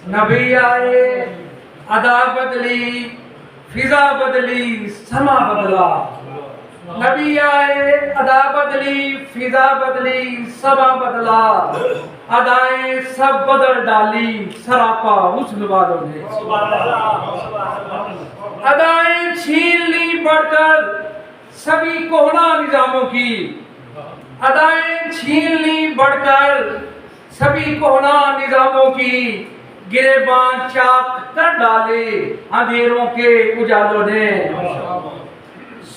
نبی آئے ادا بدلی فضا بدلی سما بدلا نبی آئے ادا بدلی فضا بدلی سما بدلا ادائیں سب بدل ڈالی سراپا حسن والوں نے ادائیں چھین لی بڑھ کر سبھی کوہنا نظاموں کی ادائیں چھین لی بڑھ کر سبھی کوہنا نظاموں کی گریباں چاک کر ڈالے اندھیروں کے اجالوں نے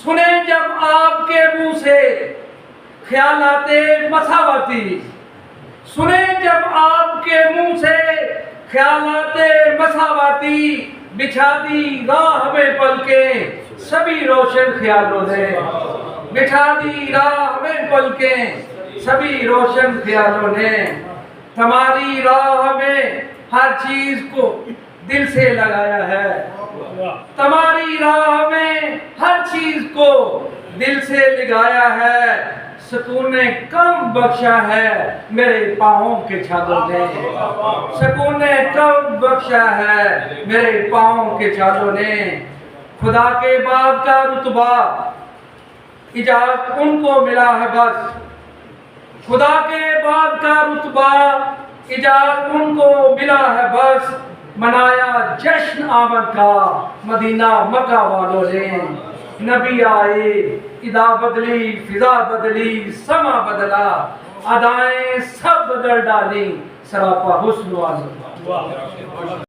سنیں جب آپ کے منہ سے خیالات مساواتی سنیں جب آپ کے منہ سے خیالات مساواتی بچھا دی راہ میں پلکیں سبھی روشن خیالوں نے بچھا دی راہ میں پلکیں سبھی روشن خیالوں نے تمہاری راہ میں ہر چیز کو دل سے لگایا ہے تمہاری راہ میں ہر چیز کو دل سے لگایا ہے سکون نے کم بخشا ہے میرے پاؤں کے چھالوں نے سکون نے کم بخشا ہے میرے پاؤں کے چھالوں نے خدا کے بعد کا رتبہ اجازت ان کو ملا ہے بس خدا کے بعد کا رتبہ اجازت ان کو ملا ہے بس منایا جشن آمد کا مدینہ مکہ والوں نے نبی آئے ادا بدلی فضا بدلی سما بدلا ادائیں سب بدل ڈالی سراپا حسن والوں